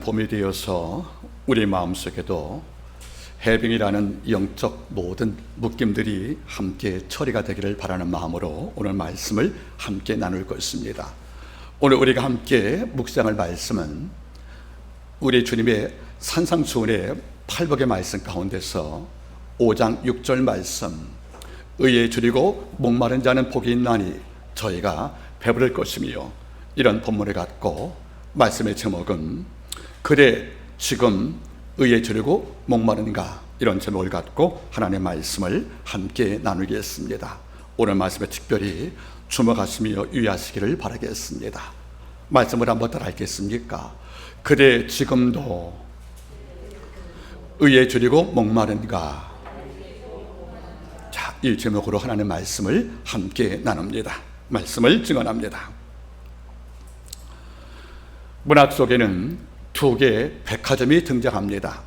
봄이 되어서 우리 마음속에도 해빙이라는 영적 모든 묶임들이 함께 처리가 되기를 바라는 마음으로 오늘 말씀을 함께 나눌 것입니다. 오늘 우리가 함께 묵상할 말씀은 우리 주님의 산상수훈의 팔복의 말씀 가운데서 5장 6절 말씀, 의에 줄이고 목마른 자는 복이 있나니 저희가 배부를 것이며, 이런 본문을 갖고 말씀의 제목은 그래 지금 의에 줄이고 목마른가, 이런 제목을 갖고 하나님의 말씀을 함께 나누겠습니다. 오늘 말씀에 특별히 주목하시며 유의하시기를 바라겠습니다. 말씀을 한번 따라 읽겠습니까? 그래 지금도 의에 줄이고 목마른가. 자, 이 제목으로 하나님의 말씀을 함께 나눕니다. 말씀을 증언합니다. 문학 속에는 두 개의 백화점이 등장합니다.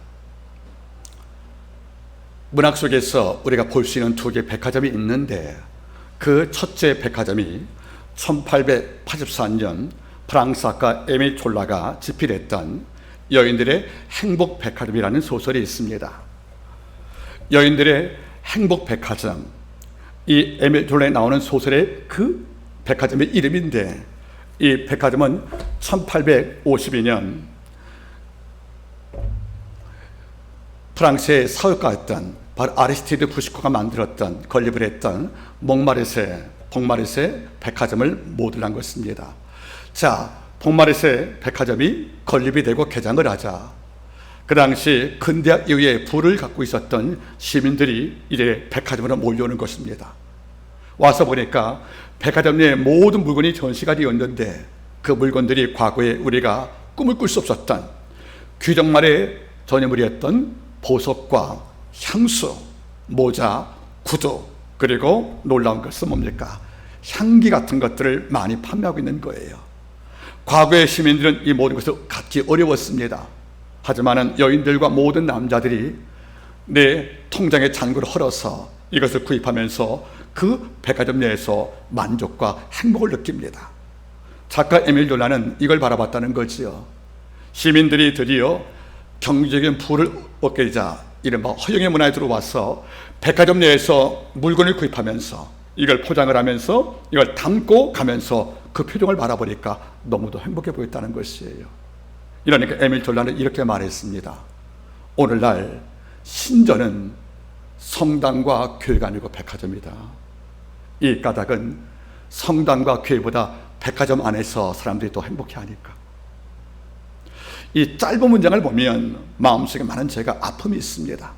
문학 속에서 우리가 볼 수 있는 두 개의 백화점이 있는데, 그 첫째 백화점이 1884년 프랑스 작가 에밀 졸라가 집필했던 여인들의 행복백화점이라는 소설이 있습니다. 여인들의 행복백화점, 이 에밀 졸라에 나오는 소설의 그 백화점의 이름인데, 이 백화점은 1852년 프랑스의 사회가였던 바로 아리스티드 부시코가 만들었던, 건립을 했던 봉마르세 백화점을 모델한 것입니다. 자, 봉마르세 백화점이 건립이 되고 개장을 하자, 그 당시 근대학 이후에 부를 갖고 있었던 시민들이 이제 백화점으로 몰려오는 것입니다. 와서 보니까 백화점 내에 모든 물건이 전시가 되었는데, 그 물건들이 과거에 우리가 꿈을 꿀 수 없었던 귀족말의 전유물이었던 보석과 향수, 모자, 구두, 그리고 놀라운 것은 뭡니까? 향기 같은 것들을 많이 판매하고 있는 거예요. 과거의 시민들은 이 모든 것을 갖기 어려웠습니다. 하지만 여인들과 모든 남자들이 내 통장의 잔고를 헐어서 이것을 구입하면서 그 백화점 내에서 만족과 행복을 느낍니다. 작가 에밀 졸라는 이걸 바라봤다는 거지요. 시민들이 드디어 경제적인 부를 얻게 되자 이른바 허영의 문화에 들어와서 백화점 내에서 물건을 구입하면서 이걸 포장을 하면서 이걸 담고 가면서 그 표정을 바라보니까 너무도 행복해 보였다는 것이에요. 이러니까 에밀 졸라는 이렇게 말했습니다. 오늘날 신전은 성당과 교회가 아니고 백화점이다. 이 까닭은 성당과 교회보다 백화점 안에서 사람들이 더 행복해하니까. 이 짧은 문장을 보면 마음속에 많은 죄가 아픔이 있습니다.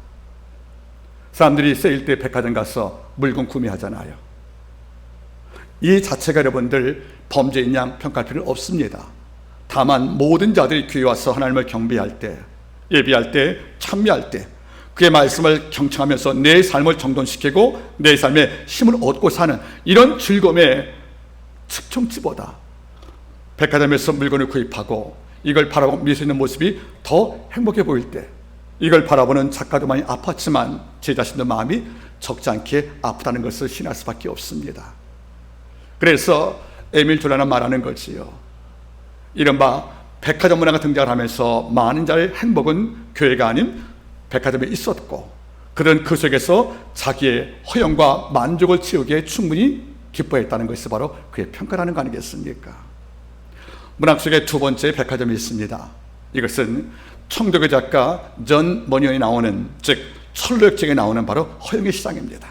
사람들이 세일 때 백화점 가서 물건 구매하잖아요. 이 자체가 여러분들 범죄인 양 평가할 필요는 없습니다. 다만 모든 자들이 교회 와서 하나님을 경배할 때, 예배할 때, 참여할 때 그의 말씀을 경청하면서 내 삶을 정돈시키고 내 삶에 힘을 얻고 사는 이런 즐거움의 측정치보다 백화점에서 물건을 구입하고 이걸 바라보고 미소 있는 모습이 더 행복해 보일 때, 이걸 바라보는 작가도 많이 아팠지만 제 자신도 마음이 적지 않게 아프다는 것을 신할 수밖에 없습니다. 그래서 에밀 졸라는 말하는 거지요. 이른바 백화점 문화가 등장을 하면서 많은 자의 행복은 교회가 아닌 백화점에 있었고, 그런 그 속에서 자기의 허영과 만족을 채우기에 충분히 기뻐했다는 것이 바로 그의 평가라는 거 아니겠습니까? 문학 속에 두 번째 백화점이 있습니다. 이것은 청도교 작가 존 머니언이 나오는, 즉 철로역정에 나오는 바로 허영의 시장입니다.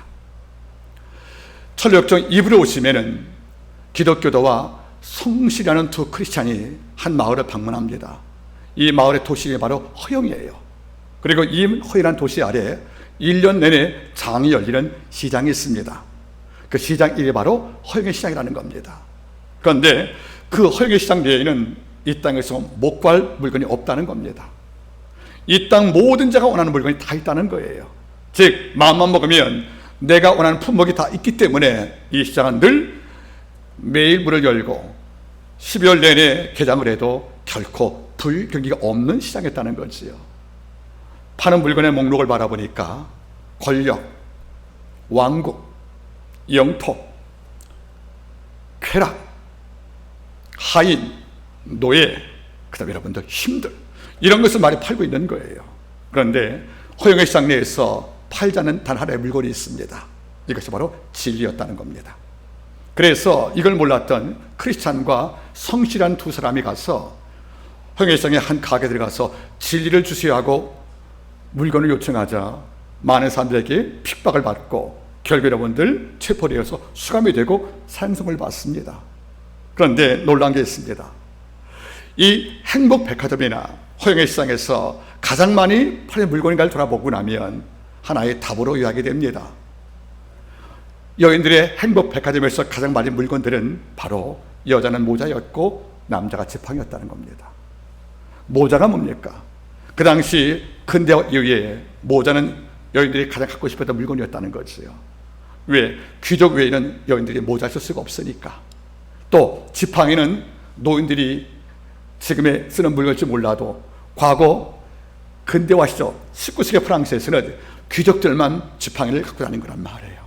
철로역정 2부로 오시면은 기독교도와 성실이라는 두 크리스찬이 한 마을을 방문합니다. 이 마을의 도시가 바로 허영이에요. 그리고 이 허영이라는 도시 아래 1년 내내 장이 열리는 시장이 있습니다. 그 시장 이름이 바로 허영의 시장이라는 겁니다. 그런데 그 허영의 시장 내에는 이 땅에서 못 구할 물건이 없다는 겁니다. 이 땅 모든 자가 원하는 물건이 다 있다는 거예요. 즉 마음만 먹으면 내가 원하는 품목이 다 있기 때문에 이 시장은 늘 매일 문을 열고 12월 내내 개장을 해도 결코 불경기가 없는 시장이었다는 거지요. 파는 물건의 목록을 바라보니까 권력, 왕국, 영토, 쾌락, 하인, 노예, 그 다음에 여러분들 힘들, 이런 것을 많이 팔고 있는 거예요. 그런데 허영의 시장 내에서 팔지 않는 단 하나의 물건이 있습니다. 이것이 바로 진리였다는 겁니다. 그래서 이걸 몰랐던 크리스찬과 성실한 두 사람이 가서 허영의 시장의 한 가게에 들어가서 진리를 주세요 하고 물건을 요청하자 많은 사람들에게 핍박을 받고 결국 여러분들 체포되어서 수감이 되고 산성을 받습니다. 그런데 놀라운 게 있습니다. 이 행복백화점이나 허영의 시장에서 가장 많이 파는 물건인가를 돌아보고 나면 하나의 답으로 요약이 됩니다. 여인들의 행복백화점에서 가장 많은 물건들은 바로 여자는 모자였고 남자가 지팡이였다는 겁니다. 모자가 뭡니까? 그 당시 근대화 이후에 모자는 여인들이 가장 갖고 싶었던 물건이었다는 거지요. 왜? 귀족 외에는 여인들이 모자를 쓸 수가 없으니까. 또 지팡이는 노인들이 지금에 쓰는 물건일지 몰라도 과거 근대화 시절 19세기 프랑스에서는 귀족들만 지팡이를 갖고 다닌 거란 말이에요.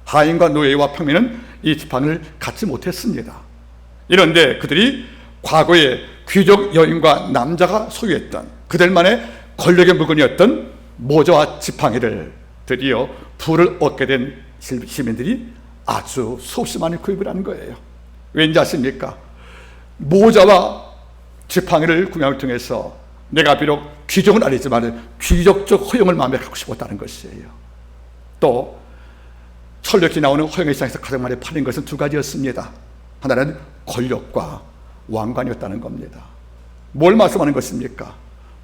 하인과 노예와 평민은 이 지팡이를 갖지 못했습니다. 이런데 그들이 과거에 귀족 여인과 남자가 소유했던 그들만의 권력의 물건이었던 모자와 지팡이를 드디어 부를 얻게 된 시민들이 아주 수없이 많이 구입을 한 거예요. 왠지 아십니까? 모자와 지팡이를 구매함을 통해서 내가 비록 귀족은 아니지만 귀족적 허영을 마음에 갖고 싶었다는 것이에요. 또 철력이 나오는 허영의 시장에서 가장 많이 팔린 것은 두 가지였습니다. 하나는 권력과 왕관이었다는 겁니다. 뭘 말씀하는 것입니까?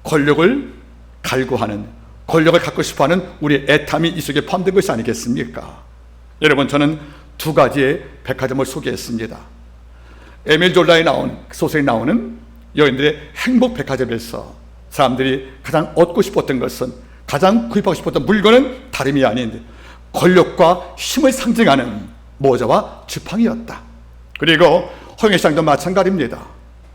권력을 갈구하는, 권력을 갖고 싶어하는 우리의 애탐이 이 속에 포함된 것이 아니겠습니까? 여러분, 저는 두 가지의 백화점을 소개했습니다. 에밀 졸라에 나온 소설에 나오는 여인들의 행복 백화점에서 사람들이 가장 얻고 싶었던 것은, 가장 구입하고 싶었던 물건은 다름이 아닌 권력과 힘을 상징하는 모자와 지팡이였다. 그리고 허영의 시장도 마찬가지입니다.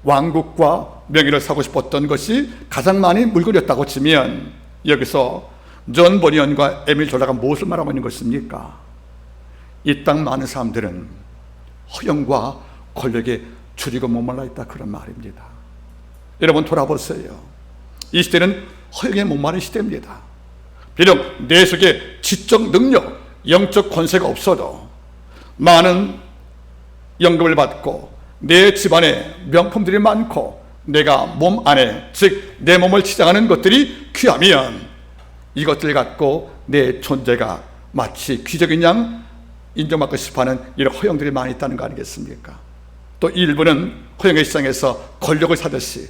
왕국과 명예를 사고 싶었던 것이 가장 많이 물건이었다고 치면 여기서 존 버니언과 에밀 졸라가 무엇을 말하고 있는 것입니까? 이 땅 많은 사람들은 허영과 권력에 줄이고 목말라 있다, 그런 말입니다. 여러분 돌아보세요. 이 시대는 허영에 목마른 시대입니다. 비록 내 속에 지적 능력, 영적 권세가 없어도 많은 연금을 받고 내 집안에 명품들이 많고 내가 몸 안에, 즉 내 몸을 치장하는 것들이 귀하면 이것들 갖고 내 존재가 마치 귀족인 양 인정받고 싶어하는 이런 허영들이 많이 있다는 거 아니겠습니까? 또 일부는 허영의 시장에서 권력을 사듯이,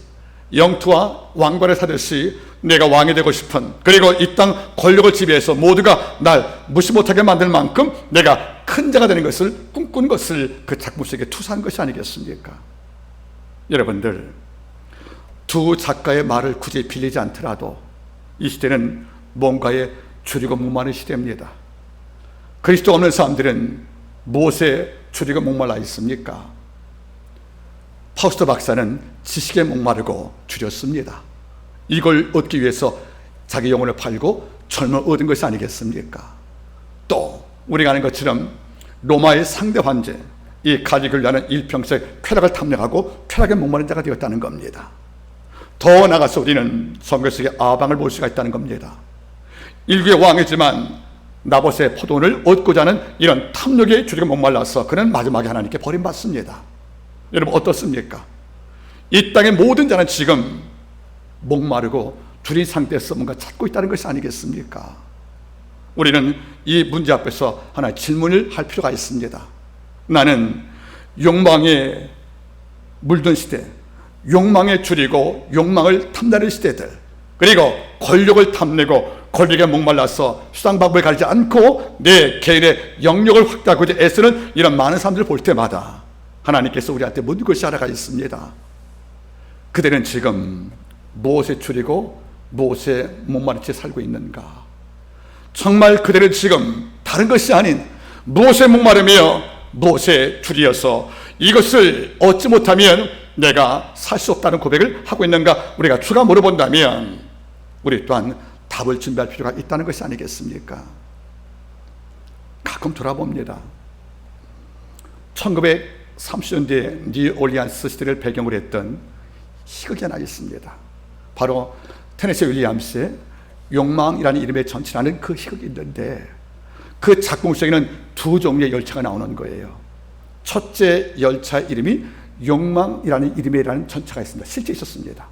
영토와 왕관을 사듯이 내가 왕이 되고 싶은, 그리고 이 땅 권력을 지배해서 모두가 날 무시 못하게 만들 만큼 내가 큰 자가 되는 것을 꿈꾼 것을 그 작품 속에 투사한 것이 아니겠습니까? 여러분들, 두 작가의 말을 굳이 빌리지 않더라도 이 시대는 뭔가에 줄이고 목마른 시대입니다. 그리스도 없는 사람들은 무엇에 줄이고 목말라 있습니까? 파우스트 박사는 지식에 목마르고 줄였습니다. 이걸 얻기 위해서 자기 영혼을 팔고 젊어 얻은 것이 아니겠습니까? 또 우리가 아는 것처럼 로마의 상대 황제 이 갈리굴라는 일평생 쾌락을 탐닉하고 쾌락에 목마른 자가 되었다는 겁니다. 더 나아가서 우리는 성경 속에 아방을 볼 수가 있다는 겁니다. 일국의 왕이지만 나봇의 포도원을 얻고자 하는 이런 탐욕에 줄이고 목말라서 그는 마지막에 하나님께 버림받습니다. 여러분 어떻습니까? 이 땅의 모든 자는 지금 목마르고 줄인 상태에서 뭔가 찾고 있다는 것이 아니겠습니까? 우리는 이 문제 앞에서 하나 질문을 할 필요가 있습니다. 나는 욕망에 물든 시대, 욕망에 줄이고 욕망을 탐내는 시대들, 그리고 권력을 탐내고 권력에 목말라서 수상 방법을 가리지 않고 내 개인의 영역을 확대하고자 애쓰는 이런 많은 사람들을 볼 때마다 하나님께서 우리한테 묻는 것이 하나가 있습니다. 그들은 지금 무엇에 줄이고 무엇에 목마른 채 살고 있는가? 정말 그들은 지금 다른 것이 아닌 무엇에 목마르며 무엇에 줄이어서 이것을 얻지 못하면 내가 살 수 없다는 고백을 하고 있는가? 우리가 추가 물어본다면 우리 또한 답을 준비할 필요가 있다는 것이 아니겠습니까? 가끔 돌아봅니다. 1930년대 뉴올리안스 시대를 배경으로 했던 희극이 하나 있습니다. 바로 테네시 윌리엄스의 욕망이라는 이름의 전차라는 그 희극이 있는데, 그 작품 속에는 두 종류의 열차가 나오는 거예요. 첫째 열차 이름이 욕망이라는 이름이라는 전차가 있습니다. 실제 있었습니다.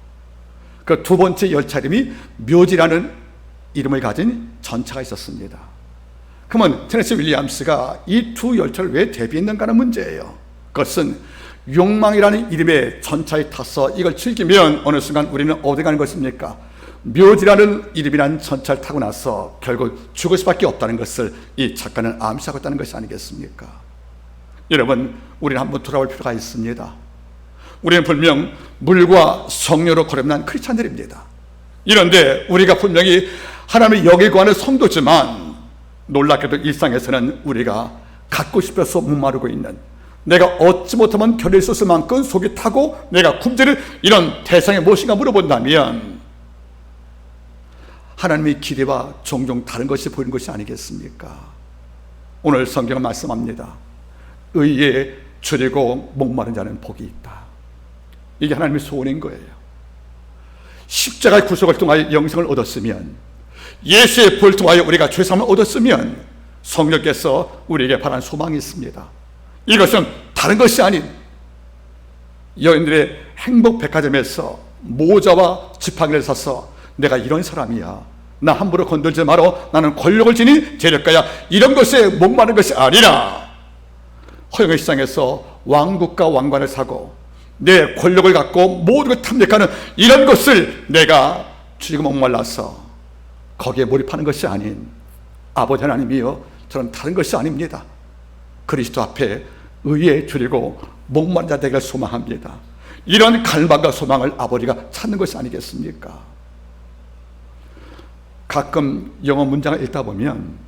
그 두 번째 열차 이름이 묘지라는 이름을 가진 전차가 있었습니다. 그러면 테네시 윌리엄스가 이 두 열차를 왜 대비했는가 하는 문제예요. 그것은 욕망이라는 이름의 전차에 타서 이걸 즐기면 어느 순간 우리는 어디 가는 것입니까? 묘지라는 이름이라는 전차를 타고 나서 결국 죽을 수밖에 없다는 것을 이 작가는 암시하고 있다는 것이 아니겠습니까? 여러분, 우리는 한번 돌아올 필요가 있습니다. 우리는 분명 물과 성령으로 거듭난 크리스찬들입니다. 이런데 우리가 분명히 하나님의 영에 구하는 성도지만, 놀랍게도 일상에서는 우리가 갖고 싶어서 목마르고 있는, 내가 얻지 못하면 견딜 수 없을 만큼 속이 타고 내가 굶주릴 이런 대상이 무엇인가 물어본다면, 하나님의 기대와 종종 다른 것이 보이는 것이 아니겠습니까? 오늘 성경은 말씀합니다. 의에 줄이고 목마른 자는 복이 있다. 이게 하나님의 소원인 거예요. 십자가의 구속을 통하여 영생을 얻었으면, 예수의 부활을 통하여 우리가 죄사함을 얻었으면 성령께서 우리에게 바라는 소망이 있습니다. 이것은 다른 것이 아닌 여인들의 행복 백화점에서 모자와 지팡이를 사서 내가 이런 사람이야, 나 함부로 건들지 마라, 나는 권력을 지닌 재력가야, 이런 것에 목마른 것이 아니라 허영의 시장에서 왕국과 왕관을 사고 내 권력을 갖고 모든 걸 탐닉하는 이런 것을 내가 죽이고 목말라서 거기에 몰입하는 것이 아닌, 아버지 하나님이여, 저는 다른 것이 아닙니다. 그리스도 앞에 의에 줄이고 목마른 자 되기를 소망합니다. 이런 갈망과 소망을 아버지가 찾는 것이 아니겠습니까? 가끔 영어 문장을 읽다 보면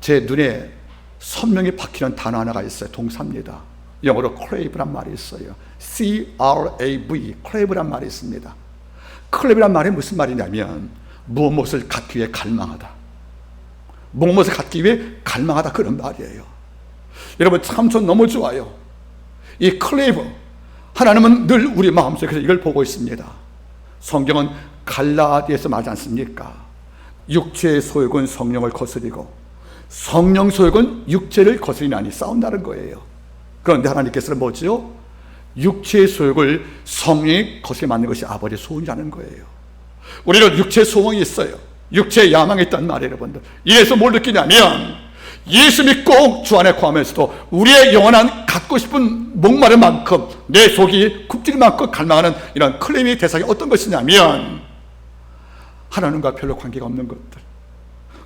제 눈에 선명히 박히는 단어 하나가 있어요. 동사입니다. 영어로 crave란 말이 있어요. C-R-A-V, crave란 말이 있습니다. crave란 말이 무슨 말이냐면 무엇을 갖기 위해 갈망하다, 무엇을 갖기 위해 갈망하다, 그런 말이에요. 여러분, 참 전 너무 좋아요. 이 crave, 하나님은 늘 우리 마음속에서 이걸 보고 있습니다. 성경은 갈라디아에서 말하지 않습니까? 육체의 소욕은 성령을 거스리고 성령 소욕은 육체를 거스리나니 싸운다는 거예요. 그런데 하나님께서는 뭐죠? 육체의 소욕을 성령이 거스리게 만든 것이 아버지의 소원이라는 거예요. 우리는 육체의 소원이 있어요. 육체의 야망이 있단 말이에요, 여러분들. 이래서 뭘 느끼냐면, 예수 믿고 주 안에 거하면서도 우리의 영원한 갖고 싶은 목마른 만큼, 내 속이 굽질 만큼 갈망하는 이런 클레임의 대상이 어떤 것이냐면, 하나님과 별로 관계가 없는 것들,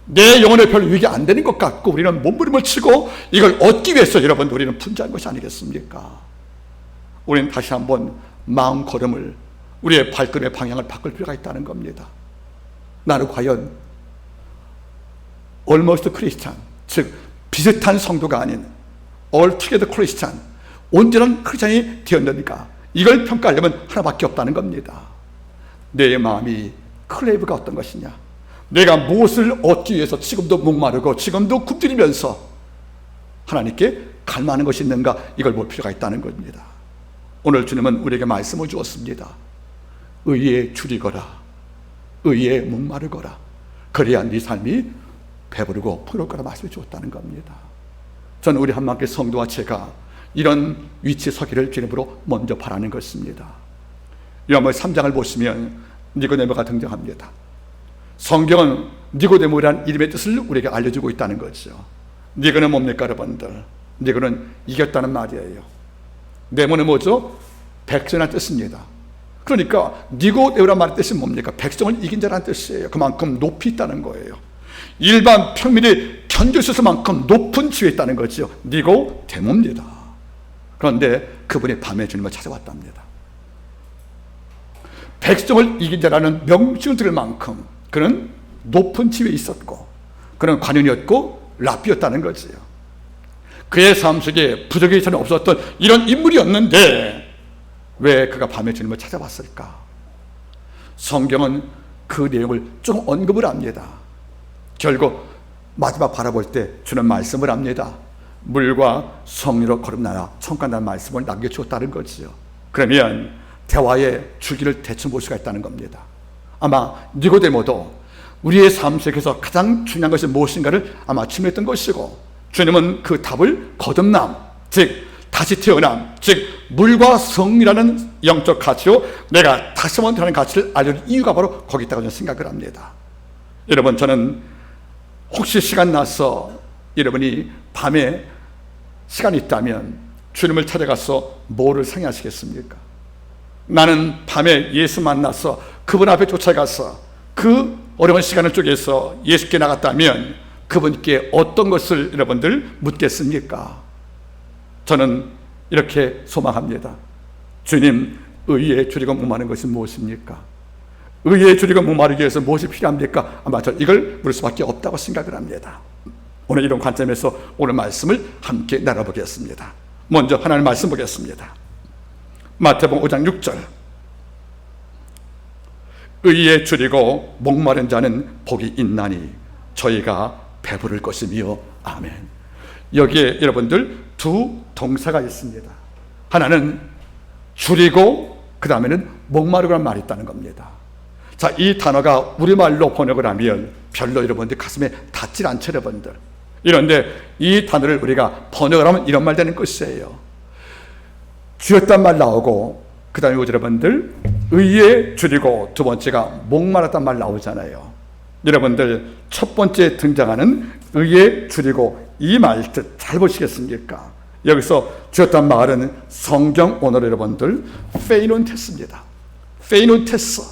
내 영혼에 별로 유익이 안 되는 것 같고 우리는 몸부림을 치고 이걸 얻기 위해서 여러분 우리는 분주한 것이 아니겠습니까? 우리는 다시 한번 마음 걸음을, 우리의 발걸음의 방향을 바꿀 필요가 있다는 겁니다. 나는 과연 almost Christian, 즉 비슷한 성도가 아닌 altogether Christian, 온전한 크리스찬이 되었는가? 이걸 평가하려면 하나밖에 없다는 겁니다. 내 마음이 클레이브가 어떤 것이냐, 내가 무엇을 얻기 위해서 지금도 목마르고 지금도 굶주리면서 하나님께 갈망하는 것이 있는가, 이걸 볼 필요가 있다는 겁니다. 오늘 주님은 우리에게 말씀을 주었습니다. 의에 줄이거라, 의에 목마르거라, 그래야 네 삶이 배부르고 풍요로울 거라 말씀을 주었다는 겁니다. 저는 우리 한마음교회 성도와 제가 이런 위치에 서기를 주님으로 먼저 바라는 것입니다. 요한복음 3장을 보시면 니고데모가 등장합니다. 성경은 니고데모라는 이름의 뜻을 우리에게 알려주고 있다는 거죠. 니고는 뭡니까, 여러분들? 니고는 이겼다는 말이에요. 데모는 뭐죠? 백성이라는 뜻입니다. 그러니까 니고데모라는 말의 뜻이 뭡니까? 백성을 이긴 자라는 뜻이에요. 그만큼 높이 있다는 거예요. 일반 평민이 견딜 수 있을 만큼 높은 지위에 있다는 거죠. 니고데모입니다. 그런데 그분이 밤에 주님을 찾아왔답니다. 백성을 이긴 자라는 명칭을 들을 만큼 그는 높은 지위에 있었고, 그는 관원이었고 랍비였다는 거지요. 그의 삶 속에 부족이 전혀 없었던 이런 인물이었는데 왜 그가 밤에 주님을 찾아왔을까? 성경은 그 내용을 좀 언급을 합니다. 결국 마지막 바라볼 때 주는 말씀을 합니다. 물과 성령으로 거듭나라, 청구한다는 말씀을 남겨주었다는 거지요. 그러면 대화의 줄기를 대충 볼 수가 있다는 겁니다. 아마 니고데모도 우리의 삶 속에서 가장 중요한 것이 무엇인가를 아마 질문했던 것이고, 주님은 그 답을 거듭남, 즉 다시 태어남, 즉 물과 성이라는 영적 가치요, 내가 다시 한번 태어나는 가치를 알려준 이유가 바로 거기 있다고 저는 생각을 합니다. 여러분, 저는 혹시 시간 나서 여러분이 밤에 시간이 있다면 주님을 찾아가서 뭐를 상의하시겠습니까? 나는 밤에 예수 만나서 그분 앞에 쫓아가서 그 어려운 시간을 쪼개서 예수께 나갔다면 그분께 어떤 것을 여러분들 묻겠습니까? 저는 이렇게 소망합니다. 주님, 의에 줄이고 목마른 것이 무엇입니까? 의에 줄이고 목마르기 위해서 무엇이 필요합니까? 아마 저 이걸 물을 수밖에 없다고 생각을 합니다. 오늘 이런 관점에서 오늘 말씀을 함께 나눠보겠습니다. 먼저 하나님 말씀 보겠습니다. 마태복음 5장 6절. 의에 줄이고 목마른 자는 복이 있나니 저희가 배부를 것이며. 아멘. 여기에 여러분들 두 동사가 있습니다. 하나는 줄이고 그 다음에는 목마르고라는 말이 있다는 겁니다. 자, 이 단어가 우리말로 번역을 하면 별로 여러분들 가슴에 닿질 않죠, 여러분들. 이런데 이 단어를 우리가 번역을 하면 이런 말 되는 것이에요. 줄였단 말 나오고 그 다음에 여러분들 의에 줄이고 두 번째가 목마르단 말 나오잖아요. 여러분들 첫 번째 등장하는 의에 줄이고 이 말뜻 잘 보시겠습니까? 여기서 줄였단 말은 성경 언어로 여러분들 페이논테스입니다. 페이논테스,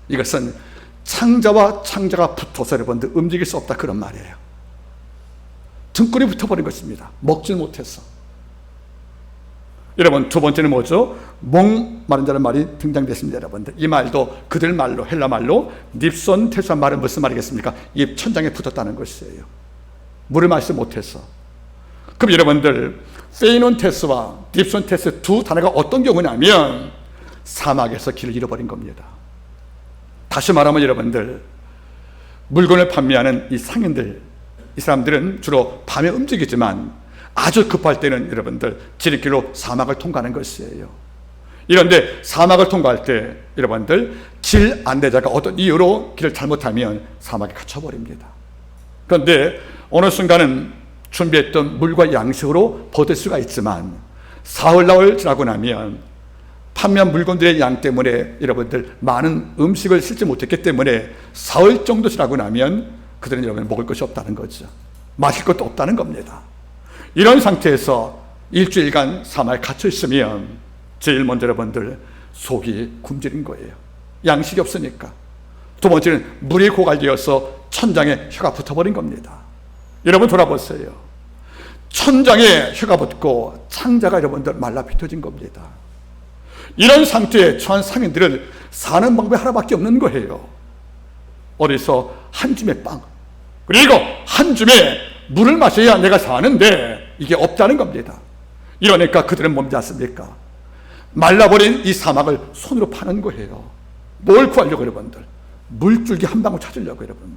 이것은 창자와 창자가 붙어서 여러분들 움직일 수 없다, 그런 말이에요. 등골이 붙어버린 것입니다. 먹질 못해서. 여러분, 두 번째는 뭐죠? 목마른 자는 말이 등장됐습니다. 여러분들, 이 말도 그들 말로, 헬라 말로 닙손테스란 말은 무슨 말이겠습니까? 입 천장에 붙었다는 것이에요. 물을 마시지 못해서. 그럼 여러분들, 페이논테스와 닙손테스 두 단어가 어떤 경우냐면 사막에서 길을 잃어버린 겁니다. 다시 말하면 여러분들, 물건을 판매하는 이 상인들, 이 사람들은 주로 밤에 움직이지만 아주 급할 때는 여러분들 지름길로 사막을 통과하는 것이에요. 이런데 사막을 통과할 때 여러분들 길 안내자가 어떤 이유로 길을 잘못하면 사막에 갇혀버립니다. 그런데 어느 순간은 준비했던 물과 양식으로 버틸 수가 있지만 사흘 나흘 지나고 나면 판매한 물건들의 양 때문에 여러분들 많은 음식을 싣지 못했기 때문에 사흘 정도 지나고 나면 그들은 여러분 먹을 것이 없다는 거죠. 마실 것도 없다는 겁니다. 이런 상태에서 일주일간 사막에 갇혀 있으면 제일 먼저 여러분들 속이 굶주린 거예요. 양식이 없으니까. 두 번째는 물이 고갈되어서 천장에 혀가 붙어버린 겁니다. 여러분 돌아보세요. 천장에 혀가 붙고 창자가 여러분들 말라 비틀어진 겁니다. 이런 상태에 처한 상인들은 사는 방법이 하나밖에 없는 거예요. 어디서 한 줌의 빵, 그리고 한 줌의 물을 마셔야 내가 사는데 이게 없다는 겁니다. 이러니까 그들은 뭔지 아십니까? 말라버린 이 사막을 손으로 파는 거예요. 뭘 구하려고 여러분들? 물줄기 한 방울 찾으려고 여러분.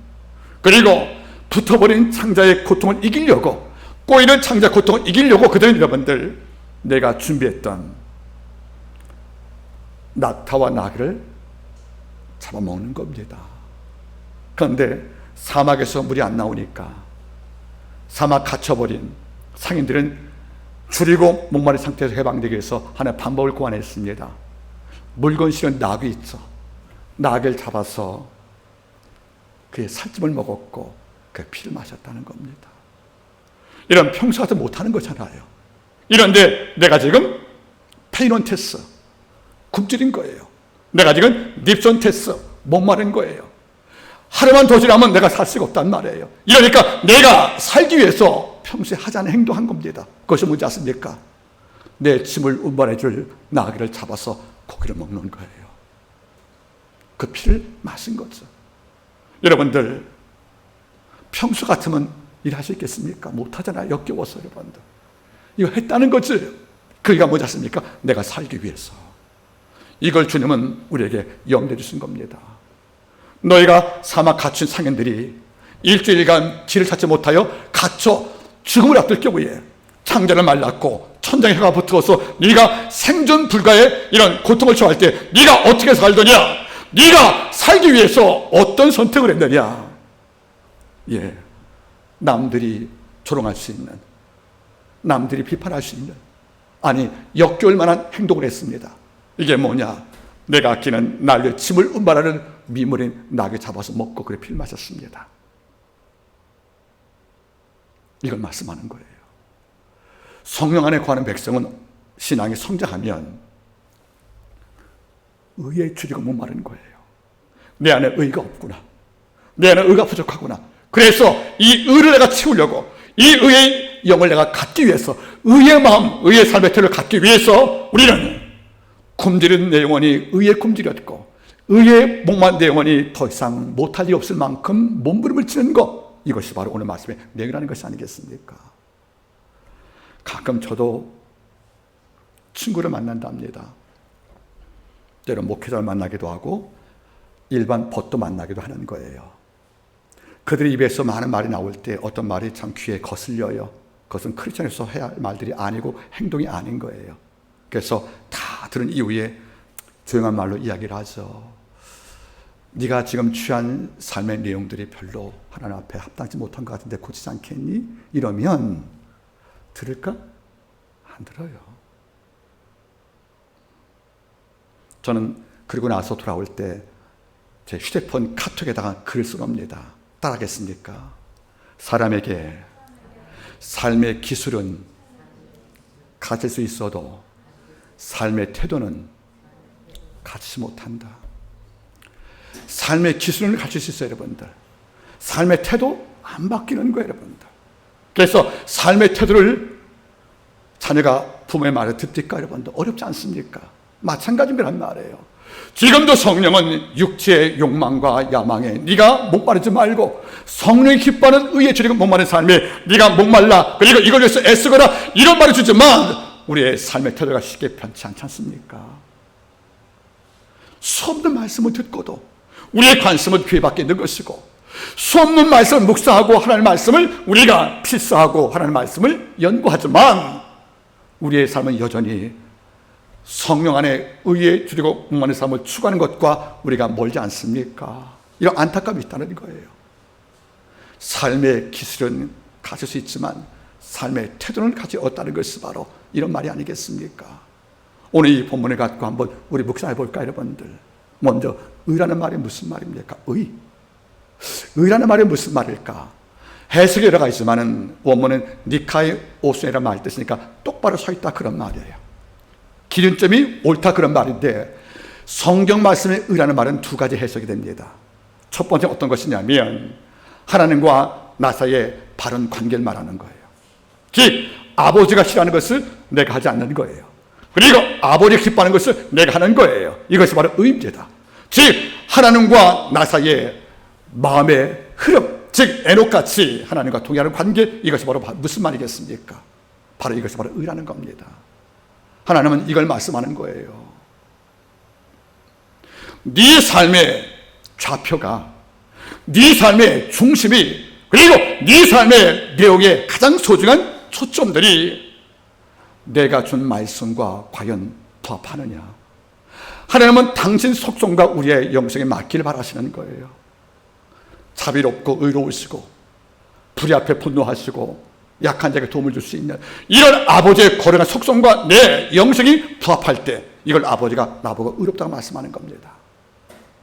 그리고 붙어버린 창자의 고통을 이기려고, 꼬이는 창자의 고통을 이기려고 그들은 여러분들 내가 준비했던 낙타와 나귀를 잡아먹는 겁니다. 그런데 사막에서 물이 안 나오니까 사막 갇혀버린 상인들은 줄이고 목마른 상태에서 해방되기 위해서 하나의 방법을 고안했습니다. 물건 실은 나귀 있죠. 나귀를 잡아서 그의 살찜을 먹었고 그 피를 마셨다는 겁니다. 이런 평소 같은 못하는 거잖아요. 이런데 내가 지금 페이논테스, 굶주린 거예요. 내가 지금 닙손테스, 목마른 거예요. 하루만 더 지나면 내가 살 수가 없단 말이에요. 이러니까 내가 살기 위해서 평소에 하지 않은 행동한 겁니다. 그것이 뭔지 아십니까? 내 짐을 운반해줄 나귀를 잡아서 고기를 먹는 거예요. 그 피를 마신 거죠. 여러분들 평소 같으면 일하시겠습니까? 못하잖아요. 역겨워서 여러분들. 이거 했다는 거지. 그게 뭔지 아십니까? 내가 살기 위해서. 이걸 주님은 우리에게 염려해 주신 겁니다. 너희가 사막 갇힌 상인들이 일주일간 길을 찾지 못하여 갇혀 죽음을 앞둘 경우에 창자는 말랐고 천장에 해가 붙어서 네가 생존 불가의 이런 고통을 처할 때 네가 어떻게 살더냐? 네가 살기 위해서 어떤 선택을 했느냐? 예, 남들이 조롱할 수 있는, 남들이 비판할 수 있는, 아니 역겨울 만한 행동을 했습니다. 이게 뭐냐? 내가 아끼는 날의 짐을 운반하는 미물인 낙에 잡아서 먹고 그래 피를 마셨습니다. 이걸 말씀하는 거예요. 성령 안에 거하는 백성은 신앙이 성장하면 의에 줄이고 목마른 거예요. 내 안에 의가 없구나, 내 안에 의가 부족하구나. 그래서 이 의를 내가 채우려고, 이 의의 영을 내가 갖기 위해서, 의의 마음, 의의 삶의 틀을 갖기 위해서 우리는 굶주린 내 영혼이 의에 굶주렸고 의에 목마른 내 영혼이 더 이상 못할 리 없을 만큼 몸부림을 치는 것, 이것이 바로 오늘 말씀의 내용이라는 것이 아니겠습니까? 가끔 저도 친구를 만난답니다. 때로 목회자를 만나기도 하고 일반 벗도 만나기도 하는 거예요. 그들의 입에서 많은 말이 나올 때 어떤 말이 참 귀에 거슬려요. 그것은 크리스천에서 해야 할 말들이 아니고 행동이 아닌 거예요. 그래서 다 들은 이후에 조용한 말로 이야기를 하죠. 네가 지금 취한 삶의 내용들이 별로 하나님 앞에 합당치 못한 것 같은데 고치지 않겠니? 이러면 들을까? 안 들어요. 저는 그리고 나서 돌아올 때 제 휴대폰 카톡에다가 글을 써놓습니다. 따라하겠습니까? 사람에게 삶의 기술은 가질 수 있어도 삶의 태도는 갖지 못한다. 삶의 기술은 가질 수 있어요, 여러분들. 삶의 태도 안 바뀌는 거예요, 여러분들. 그래서 삶의 태도를 자녀가 부모의 말을 듣니까 여러분들 어렵지 않습니까? 마찬가지인 거란 말이에요. 지금도 성령은 육체의 욕망과 야망에 네가 목마르지 말고 성령이 기뻐하는 의에 줄이고 목마른 삶에 네가 목말라 그리고 이걸 위해서 애쓰거라 이런 말을 주지만 우리의 삶의 태도가 쉽게 변치 않지 않습니까? 수없는 말씀을 듣고도 우리의 관심은 귀에 밖에 있는 것이고 수없는 말씀을 묵상하고 하나님의 말씀을 우리가 필사하고 하나님의 말씀을 연구하지만 우리의 삶은 여전히 성령 안에 의에 줄이고 목마른 삶을 추구하는 것과 우리가 멀지 않습니까? 이런 안타까움이 있다는 거예요. 삶의 기술은 가질 수 있지만 삶의 태도는 가지 없다는 것이 바로 이런 말이 아니겠습니까? 오늘 이 본문을 갖고 한번 우리 묵상해 볼까요, 여러분들? 먼저 의라는 말이 무슨 말입니까? 의라는 말이 무슨 말일까? 해석이 여러 가지지만은 원문은 니카이 오순이라는 말 뜻이니까 똑바로 서 있다 그런 말이에요. 기준점이 옳다 그런 말인데 성경 말씀의 의라는 말은 두 가지 해석이 됩니다. 첫 번째 어떤 것이냐면 하나님과 나 사이의 바른 관계를 말하는 거예요. 즉 아버지가 싫어하는 것을 내가 하지 않는 거예요. 그리고 아버지가 기뻐하는 것을 내가 하는 거예요. 이것이 바로 의입니다. 즉 하나님과 나 사이의 마음의 흐름, 즉 에녹같이 하나님과 동의하는 관계, 이것이 바로 무슨 말이겠습니까? 바로 이것이 바로 의라는 겁니다. 하나님은 이걸 말씀하는 거예요. 네 삶의 좌표가, 네 삶의 중심이, 그리고 네 삶의 내용의 가장 소중한 초점들이 내가 준 말씀과 과연 부합하느냐. 하나님은 당신 속성과 우리의 영성에 맞기를 바라시는 거예요. 자비롭고 의로우시고 불의 앞에 분노하시고 약한 자에게 도움을 줄 수 있는 이런 아버지의 거룩한 속성과 내 영성이 부합할 때 이걸 아버지가 나보고 의롭다고 말씀하는 겁니다.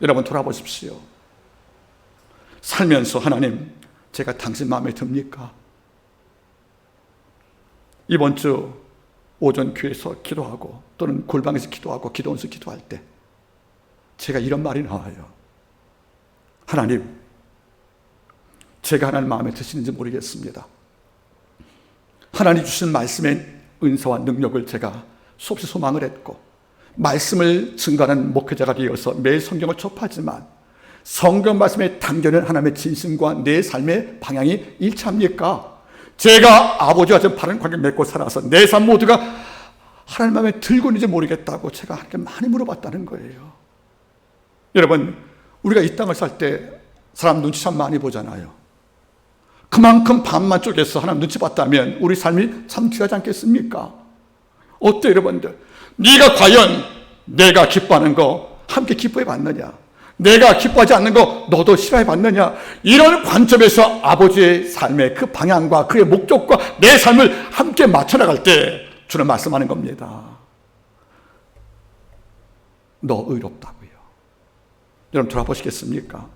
여러분 돌아보십시오. 살면서 하나님 제가 당신 마음에 듭니까? 이번 주 오전 교회에서 기도하고 또는 골방에서 기도하고 기도원에서 기도할 때 제가 이런 말이 나와요. 하나님, 제가 하나님 마음에 드시는지 모르겠습니다. 하나님 주신 말씀의 은사와 능력을 제가 수없이 소망을 했고 말씀을 증거하는 목회자가 되어서 매일 성경을 접하지만 성경 말씀에 담겨있는 하나님의 진심과 내 삶의 방향이 일치합니까? 제가 아버지와 좀 바른 관계를 맺고 살아서 내 삶 모두가 하나님 마음에 들고 있는지 모르겠다고 제가 하나님께 많이 물어봤다는 거예요. 여러분, 우리가 이 땅을 살 때 사람 눈치 참 많이 보잖아요. 그만큼 반만 쪽에서 하나님 눈치 봤다면 우리 삶이 참 귀하지 않겠습니까? 어때 여러분들? 네가 과연 내가 기뻐하는 거 함께 기뻐해 봤느냐? 내가 기뻐하지 않는 거 너도 싫어해 봤느냐? 이런 관점에서 아버지의 삶의 그 방향과 그의 목적과 내 삶을 함께 맞춰 나갈 때 주는 말씀하는 겁니다. 너 의롭다고요. 여러분 돌아보시겠습니까?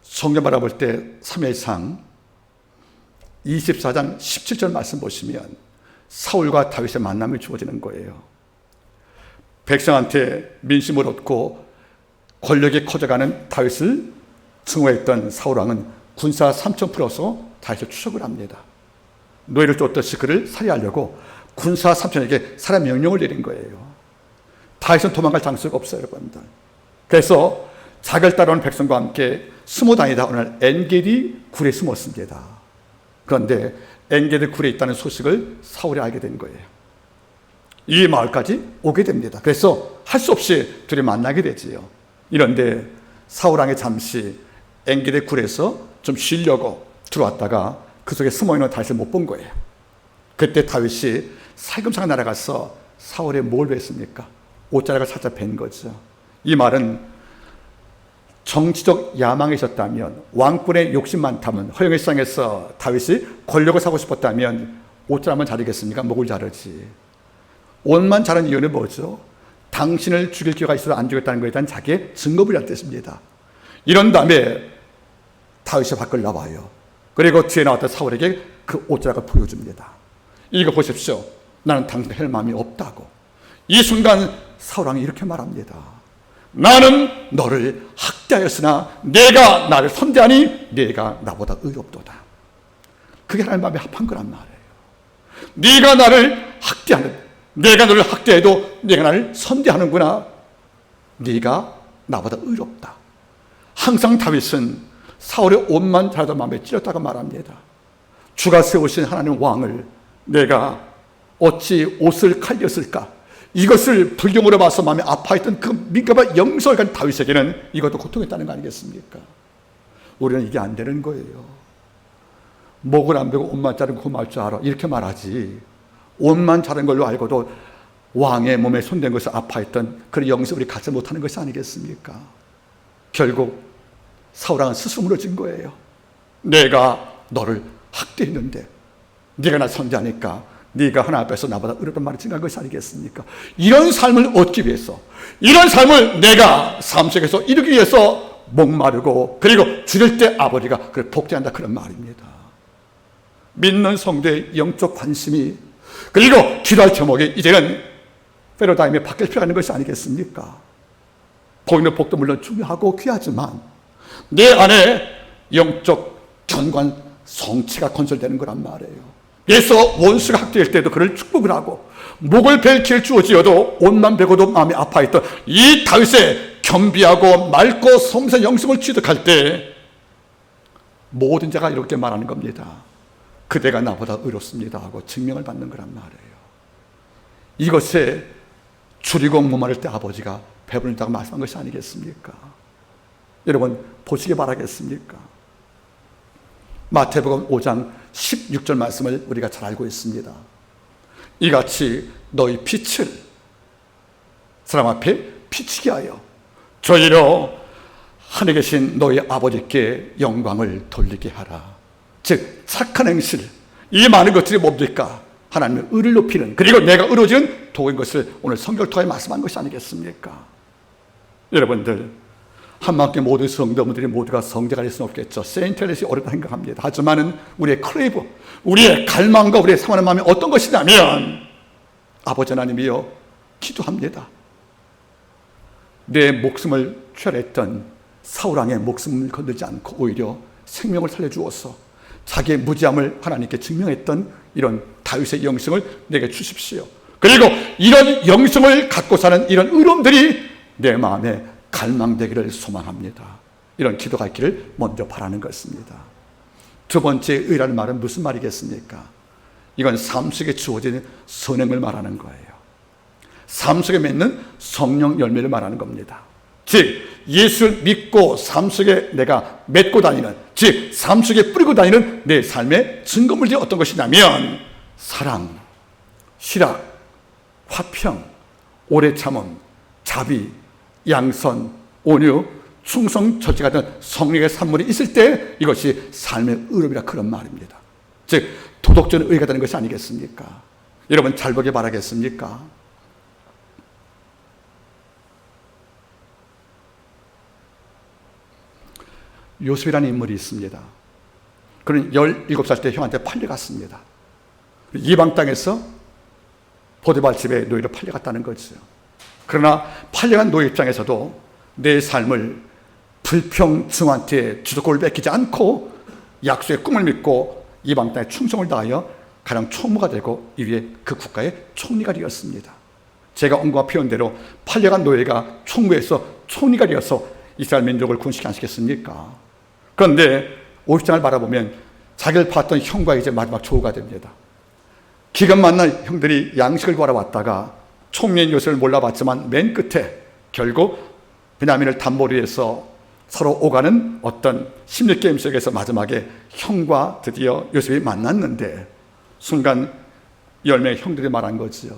성경 바라볼 때 사무엘상 24장 17절 말씀 보시면 사울과 다윗의 만남이 주어지는 거예요. 백성한테 민심을 얻고 권력이 커져가는 다윗을 증오했던 사울왕은 군사 3천 풀어서 다윗을 추적을 합니다. 노예를 쫓듯이 그를 살해하려고 군사 3천에게 살해 명령을 내린 거예요. 다윗은 도망갈 장소가 없어요, 여러분들. 그래서 자기를 따라오는 백성과 함께 숨어 다니다 어느 날 엔게디 굴에 숨었습니다. 그런데 엔게디 굴에 있다는 소식을 사울이 알게 된 거예요. 이 마을까지 오게 됩니다. 그래서 할 수 없이 둘이 만나게 되지요. 이런데 사울왕이 잠시 엔게디 굴에서 좀 쉬려고 들어왔다가 그 속에 숨어있는 다윗을 못 본 거예요. 그때 다윗이 살금살금 날아가서 사울의 뭘 뵀습니까? 옷자락을 살짝 벤 거죠. 이 말은 정치적 야망이 있었다면, 왕권의 욕심 많다면, 허영의 시장에서 다윗이 권력을 사고 싶었다면 옷자락만 자르겠습니까? 목을 자르지. 옷만 자른 이유는 뭐죠? 당신을 죽일 기회가 있어도 안 죽였다는 것에 대한 자기의 증거물이라는 뜻입니다. 이런 다음에 다윗이 밖을 나와요. 그리고 뒤에 나왔던 사울에게 그 옷자락을 보여줍니다. 이거 보십시오. 나는 당신을 할 마음이 없다고. 이 순간 사울왕이 이렇게 말합니다. 나는 너를 학대하였으나 내가 나를 선대하니 네가 나보다 의롭도다. 그게 하나님 마음에 합한 거란 말이에요. 네가 나를 학대하는, 내가 너를 학대해도 네가 나를 선대하는구나. 네가 나보다 의롭다. 항상 다윗은 사울의 옷만 자라던 마음에 찔렸다고 말합니다. 주가 세우신 하나님 왕을 내가 어찌 옷을 칼렸을까? 이것을 불경으로 봐서 마음에 아파했던 그 민감한 영성을 가진 다윗에게는 이것도 고통했다는 거 아니겠습니까? 우리는 이게 안 되는 거예요. 목을 안 베고 옷만 자르고 고마울 줄 알아. 이렇게 말하지. 옷만 자른 걸로 알고도 왕의 몸에 손댄 것을 아파했던 그런 영성을 우리 갖지 못하는 것이 아니겠습니까? 결국 사울왕은 스스로 무너진 거예요. 내가 너를 학대했는데 네가 나 선대하니까 네가 하나님 앞에서 나보다 의롭다는 말을 증거한 것이 아니겠습니까? 이런 삶을 얻기 위해서, 이런 삶을 내가 삶 속에서 이루기 위해서 목마르고 그리고 죽일 때 아버지가 그를 복제한다, 그런 말입니다. 믿는 성도의 영적 관심이, 그리고 기도할 제목이 이제는 패러다임에 바뀔 필요가 있는 것이 아니겠습니까? 보이는 복도 물론 중요하고 귀하지만 내 안에 영적 견관 성취가 건설되는 거란 말이에요. 그래서 원수가 학대할 때도 그를 축복을 하고 목을 벨 기회를 주어지어도 옷만 베고도 마음이 아파했던 이 다윗의 겸비하고 맑고 섬세한 영성을 취득할 때 모든 자가 이렇게 말하는 겁니다. 그대가 나보다 의롭습니다 하고 증명을 받는 거란 말이에요. 이것에 줄이고 목마를 때 아버지가 배부른다고 말씀한 것이 아니겠습니까? 여러분 보시기 바라겠습니까? 마태복음 5장 16절 말씀을 우리가 잘 알고 있습니다. 이같이 너희 빛을 사람 앞에 비추게 하여 저희로 하늘에 계신 너희 아버지께 영광을 돌리게 하라. 즉 착한 행실, 이 많은 것들이 뭡니까? 하나님의 의를 높이는, 그리고 내가 의로워지는 도구인 것을 오늘 성경을 통해 말씀한 것이 아니겠습니까? 여러분들 한만큼 모든 성도분들이 모두가 성자가 될 수는 없겠죠. 세인트레스이 어렵다 생각합니다. 하지만 우리의 크레이브, 우리의 갈망과 우리의 사모하는 마음이 어떤 것이냐면 아버지 하나님이여 기도합니다. 내 목숨을 취하했던 사울왕의 목숨을 건들지 않고 오히려 생명을 살려주어서 자기의 무지함을 하나님께 증명했던 이런 다윗의 영성을 내게 주십시오. 그리고 이런 영성을 갖고 사는 이런 의로움들이 내 마음에 갈망되기를 소망합니다. 이런 기도가 있기를 먼저 바라는 것입니다. 두 번째 의라는 말은 무슨 말이겠습니까? 이건 삶 속에 주어진 선행을 말하는 거예요. 삶 속에 맺는 성령 열매를 말하는 겁니다. 즉 예수를 믿고 삶 속에 내가 맺고 다니는, 즉 삶 속에 뿌리고 다니는 내 삶의 증거물들이 어떤 것이냐면 사랑, 실학, 화평, 오래 참음, 자비, 양선, 온유, 충성, 절제 같은 성령의 산물이 있을 때 이것이 삶의 의롭이라 그런 말입니다. 즉 도덕적인 의가 되는 것이 아니겠습니까? 여러분 잘 보기 바라겠습니까? 요셉이라는 인물이 있습니다. 그는 17살 때 형한테 팔려갔습니다. 이방 땅에서 보디발 집에 노예로 팔려갔다는 거죠. 그러나 팔려간 노예 입장에서도 내 삶을 불평등한테 주도권을 뺏기지 않고 약속의 꿈을 믿고 이방 땅에 충성을 다하여 가령 총무가 되고 이후에 그 국가의 총리가 되었습니다. 제가 언급한 표현대로 팔려간 노예가 총무에서 총리가 되어서 이스라엘 민족을 군시케 하시겠습니까? 그런데 50장을 바라보면 자기를 봤던 형과 이제 마지막 조우가 됩니다. 기껏 만난 형들이 양식을 구하러 왔다가 총리인 요셉을 몰라봤지만 맨 끝에 결국 베냐민을 담보리에서 서로 오가는 어떤 심리게임 속에서 마지막에 형과 드디어 요셉이 만났는데 순간 10명의 형들이 말한 거지요.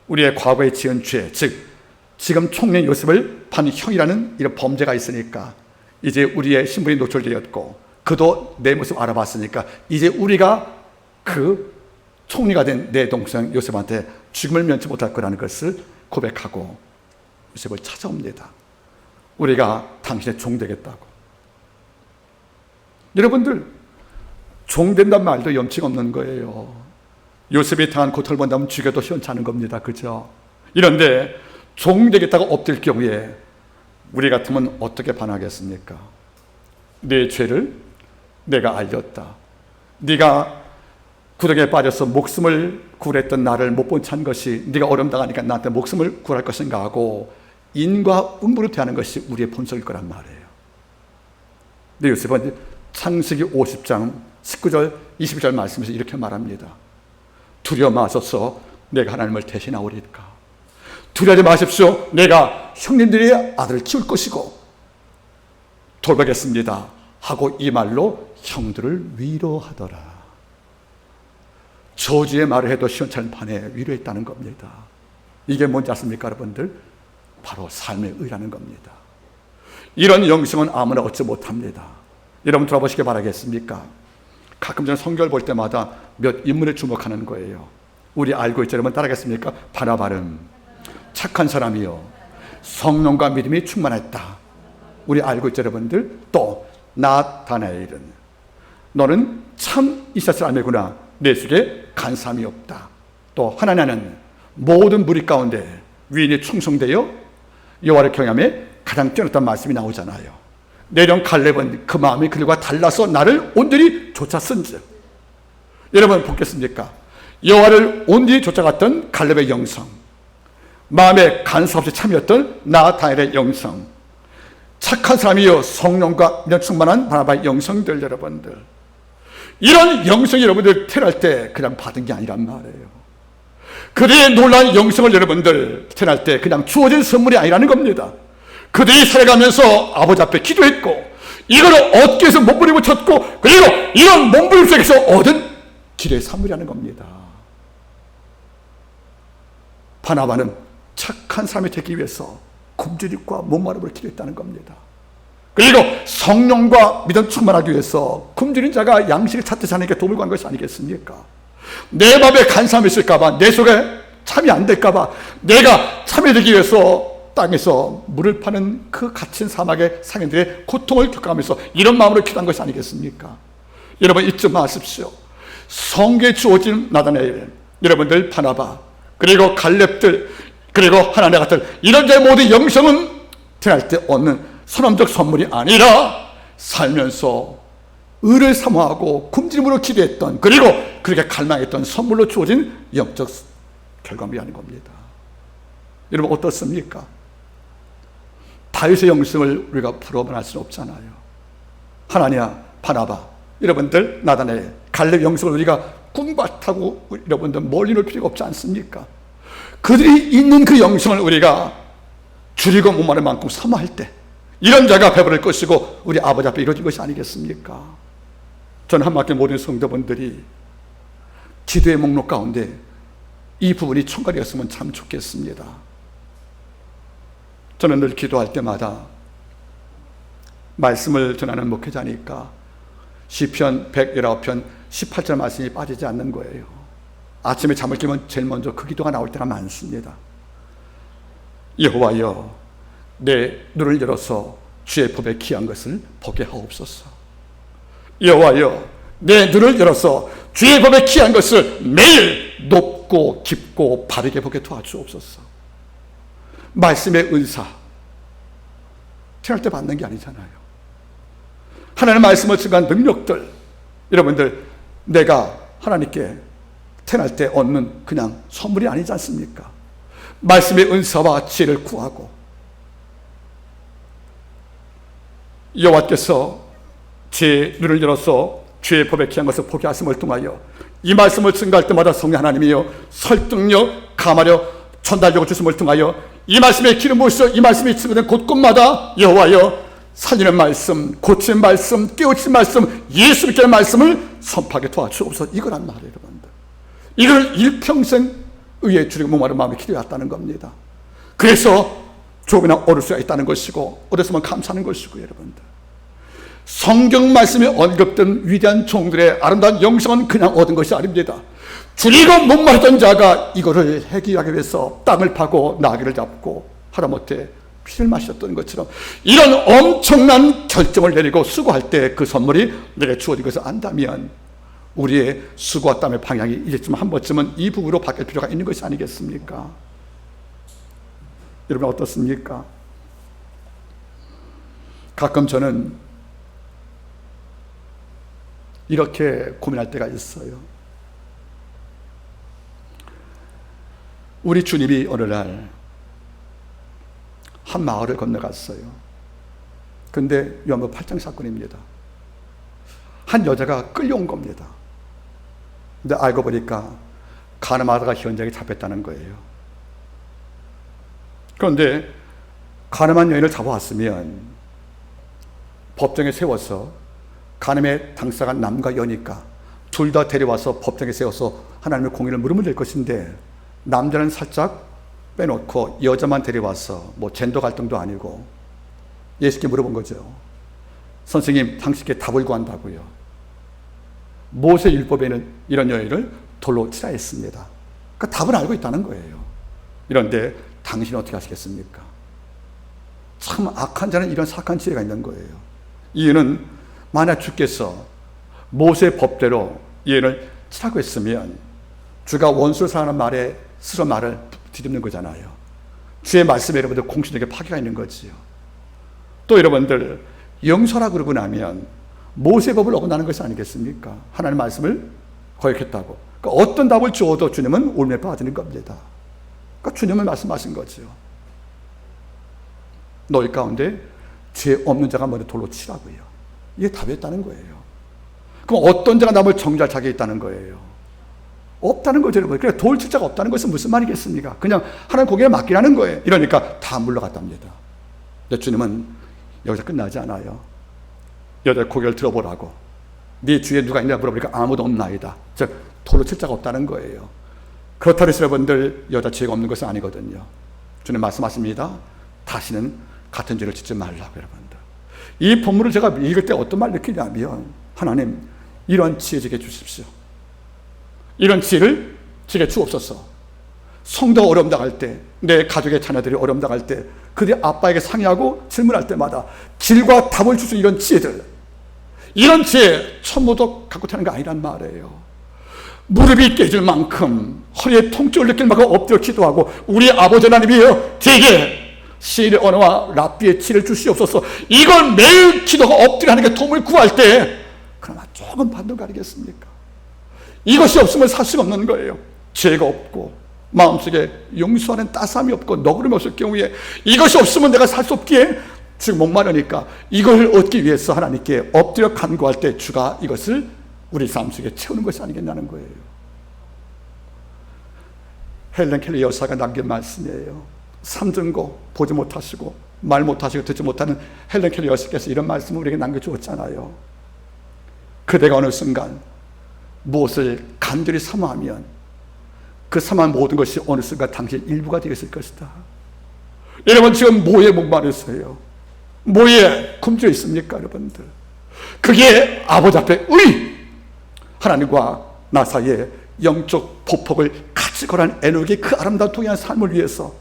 우리의 과거에 지은 죄, 즉 지금 총리인 요셉을 판 형이라는 이런 범죄가 있으니까 이제 우리의 신분이 노출되었고 그도 내 모습 알아봤으니까 이제 우리가 그 총리가 된 내 동생 요셉한테 죽음을 면치 못할 거라는 것을 고백하고 요셉을 찾아옵니다. 우리가 당신의 종 되겠다고. 여러분들 종된단 말도 염치가 없는 거예요. 요셉이 당한 고통을 본다면 죽여도 시원찮은 겁니다. 그죠? 이런데 종 되겠다고 엎드릴 경우에 우리 같으면 어떻게 반하겠습니까? 내 죄를 내가 알렸다. 네가 구덩이에 빠져서 목숨을 구했던 나를 못 본 찬 것이 네가 어려움당하니까 나한테 목숨을 구할 것인가 하고 인과 음부로 대하는 것이 우리의 본성일 거란 말이에요. 근데 요셉은 창세기 50장 19절 20절 말씀에서 이렇게 말합니다. 두려워 마소서 내가 하나님을 대신하오리까. 두려워하지 마십시오. 내가 형님들의 아들을 키울 것이고 돌보겠습니다 하고 이 말로 형들을 위로하더라. 저주의 말을 해도 시원찮은 판에 위로했다는 겁니다. 이게 뭔지 아십니까 여러분들? 바로 삶의 의라는 겁니다. 이런 영성은 아무나 얻지 못합니다. 여러분 들어보시기 바라겠습니까? 가끔 저는 성경을 볼 때마다 몇 인물에 주목하는 거예요. 우리 알고 있죠? 여러분 따라하겠습니까? 바나바는 착한 사람이요 성령과 믿음이 충만했다. 우리 알고 있죠 여러분들? 또 나다나엘은 너는 참 이스라엘 사람이구나. 내 속에 간사함이 없다. 또 하나냐는 모든 무리 가운데 위인이 충성되어 여호와를 경외함에 가장 뛰어났다는 말씀이 나오잖아요. 내령 갈렙은 그 마음이 그들과 달라서 나를 온전히 쫓았은즉. 여러분 보겠습니까? 여호와를 온전히 쫓아갔던 갈렙의 영성, 마음에 간사 없이 참여했던 나다나엘의 영성, 착한 사람이요 성령과 믿음 충만한 바나바의 영성들, 여러분들 이런 영성이 여러분들 태어날 때 그냥 받은 게 아니란 말이에요. 그들의 놀라운 영성을 여러분들 태어날 때 그냥 주어진 선물이 아니라는 겁니다. 그들이 살아가면서 아버지 앞에 기도했고 이걸 얻기 위해서 몸부림을 쳤고 그리고 이런 몸부림 속에서 얻은 기도의 산물이라는 겁니다. 바나바는 착한 사람이 되기 위해서 굶주림과 목마름을 기도했다는 겁니다. 그리고 성령과 믿음 충만하기 위해서 굶주린 자가 양식을 찾듯이 하나님께 도움을 구한 것이 아니겠습니까? 내 마음에 간사함이 있을까봐, 내 속에 참이 안 될까봐, 내가 참이 되기 위해서 땅에서 물을 파는 그 갇힌 사막의 상인들의 고통을 겪어가면서 이런 마음으로 기도한 것이 아니겠습니까? 여러분 잊지 마십시오. 성경에 주어진 나다나엘, 여러분들 바나바, 그리고 갈렙들, 그리고 하나님 같은 이런 자의 모든 영성은 태어날 때 얻는 선함적 선물이 아니라 살면서 의를 사모하고 굶주림으로 기도했던 그리고 그렇게 갈망했던 선물로 주어진 영적 결과물이라는 겁니다. 여러분 어떻습니까? 다윗의 영성을 우리가 부러워만 할 수는 없잖아요. 하나냐, 바나바, 여러분들 나다나엘, 갈렙 영성을 우리가 꿈같다고 여러분들 멀리 놓을 필요가 없지 않습니까? 그들이 있는 그 영성을 우리가 줄이고 목마를 만큼 사모할 때 이런 자가 배부를 것이고 우리 아버지 앞에 이루어진 것이 아니겠습니까? 저는 한마디 모든 성도분들이 기도의 목록 가운데 이 부분이 총괄이었으면 참 좋겠습니다. 저는 늘 기도할 때마다 말씀을 전하는 목회자니까 시편 119편 18절 말씀이 빠지지 않는 거예요. 아침에 잠을 깨면 제일 먼저 그 기도가 나올 때가 많습니다. 여호와여, 내 눈을 열어서 주의 법에 기한 것을 보게 하옵소서. 여호와여, 내 눈을 열어서 주의 법에 기한 것을 매일 높고 깊고 바르게 보게 도와주옵소서. 말씀의 은사, 태어날 때 받는 게 아니잖아요. 하나님의 말씀을 증거한 능력들, 여러분들, 내가 하나님께 태어날 때 얻는 그냥 선물이 아니지 않습니까? 말씀의 은사와 지혜를 구하고, 여호와께서 제 눈을 열어서 주의 법에 기한 것을 보게 하심을 통하여 이 말씀을 증거할 때마다 성령 하나님이여 설득력, 감화력, 전달력을 주심을 통하여 이 말씀에 기름 부으시어 이 말씀이 증거된 곳곳마다 여호와여 살리는 말씀, 고치는 말씀, 깨우치는 말씀, 예수 믿게 하는 말씀을 선포하게 도와주옵소서. 이거란 말이에요, 여러분들. 이걸 일평생 의에 주리고 목마른 마음에 기도해왔다는 겁니다. 그래서 조금이나 얻을 수가 있다는 것이고, 얻었으면 감사하는 것이고, 여러분들. 성경 말씀에 언급된 위대한 종들의 아름다운 영성은 그냥 얻은 것이 아닙니다. 줄이고 목마르던 자가 이거를 해결하기 위해서 땅을 파고 나귀를 잡고 하다못해 피를 마셨던 것처럼 이런 엄청난 결정을 내리고 수고할 때 그 선물이 내게 주어진 것을 안다면 우리의 수고와 땀의 방향이 이제쯤 한 번쯤은 이 부분으로 바뀔 필요가 있는 것이 아니겠습니까? 여러분 어떻습니까? 가끔 저는 이렇게 고민할 때가 있어요. 우리 주님이 어느 날 한 마을을 건너갔어요. 근데 요한복음 8장 사건입니다. 한 여자가 끌려온 겁니다. 근데 알고 보니까 가늠하다가 현장에 잡혔다는 거예요. 그런데 가늠한 여인을 잡아왔으면 법정에 세워서 가늠의 당사가 남과 여니까 둘 다 데려와서 법정에 세워서 하나님의 공의를 물으면 될 것인데 남자는 살짝 빼놓고 여자만 데려와서 뭐 젠더 갈등도 아니고 예수께 물어본 거죠. 선생님, 당신께 답을 구한다고요. 모세 율법에는 이런 여인을 돌로 치라 했습니다. 그러니까 답을 알고 있다는 거예요. 이런데 당신은 어떻게 하시겠습니까? 참 악한 자는 이런 사악한 지혜가 있는 거예요. 이유는 만약 주께서 모세 법대로 얘를 치라고 했으면 주가 원수를 사랑하는 말에 스스로 말을 뒤집는 거잖아요. 주의 말씀에 여러분들 공신력에 파괴가 있는 거지요. 또 여러분들 용서라 그러고 나면 모세법을 어긋나는 것이 아니겠습니까? 하나님의 말씀을 거역했다고. 그러니까 어떤 답을 주어도 주님은 올매 빠지는 겁니다. 그러니까 주님은 말씀하신 거죠. 너희 가운데 죄 없는 자가 먼저 돌로 치라고요. 이게 답이었다는 거예요. 그럼 어떤 자가 남을 정죄할 자격이 있다는 거예요? 없다는 거죠, 여러분. 그러니까 돌 칠 자가 없다는 것은 무슨 말이겠습니까? 그냥 하나님 고개에 맡기라는 거예요. 이러니까 다 물러갔답니다. 근데 주님은 여기서 끝나지 않아요. 여자의 고개를 들어보라고. 네 주위에 누가 있냐 물어보니까 아무도 없나이다. 즉 돌로 칠 자가 없다는 거예요. 그렇다고 해서 여러분들 여자 죄가 없는 것은 아니거든요. 주님 말씀하십니다. 다시는 같은 죄를 짓지 말라고. 여러분들, 이 본문을 제가 읽을 때 어떤 말 느끼냐면, 하나님 이런 지혜 제게 주십시오. 이런 지혜를 제게 주옵소서. 성도가 어려움 당할 때, 내 가족의 자녀들이 어려움 당할 때, 그들이 아빠에게 상의하고 질문할 때마다 길과 답을 줄 수 있는 이런 지혜들, 이런 지혜 천모도 갖고 타는 게 아니란 말이에요. 무릎이 깨질 만큼, 허리에 통증을 느낄 만큼 엎드려 기도하고, 우리 아버지 하나님이여 제게 시인의 언어와 랍비의 지혜를 주시옵소서. 이걸 매일 기도가 엎드려 하나님께 도움을 구할 때 그나마 조금 받는 거 아니겠습니까? 이것이 없으면 살 수가 없는 거예요. 죄가 없고 마음속에 용서하는 따스함이 없고 너그러움이 없을 경우에 이것이 없으면 내가 살 수 없기에 즉 목마르니까 이걸 얻기 위해서 하나님께 엎드려 간구할 때 주가 이것을 우리 삶 속에 채우는 것이 아니겠냐는 거예요. 헬렌 켈리 여사가 남긴 말씀이에요. 삼중고 보지 못하시고 말 못하시고 듣지 못하는 헬렌 켈리 여사께서 이런 말씀을 우리에게 남겨주었잖아요. 그대가 어느 순간 무엇을 간절히 사모하면 그 삼한 모든 것이 어느 순간 당신의 일부가 되었을 것이다. 여러분, 지금 뭐에 목마르세요? 뭐에 굶주려 있습니까, 여러분들? 그게 아버지 앞에 하나님과 나 사이에 영적 보폭을 같이 걸어가는 에녹의 그 아름다운 동일한 삶을 위해서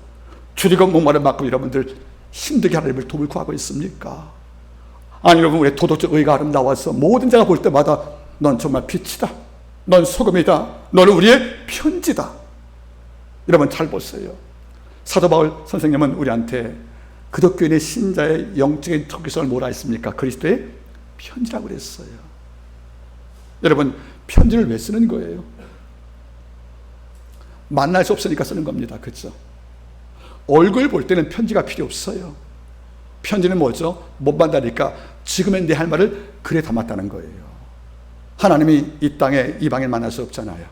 줄이고 목마른 만큼 여러분들 힘들게 하나님을 도움을 구하고 있습니까? 아니, 여러분, 우리 도덕적 의가 아름다워서 모든 자가 볼 때마다 넌 정말 빛이다, 넌 소금이다, 너는 우리의 편지다. 여러분, 잘 보세요. 사도 바울 선생님은 우리한테 기독교인의 신자의 영적인 특성을 뭐라 했습니까? 그리스도의 편지라고 그랬어요. 여러분, 편지를 왜 쓰는 거예요? 만날 수 없으니까 쓰는 겁니다. 그렇죠? 얼굴 볼 때는 편지가 필요 없어요. 편지는 뭐죠? 못 만나니까 지금의 내 할 말을 글에 담았다는 거예요. 하나님이 이 땅에 이방인 만날 수 없잖아요.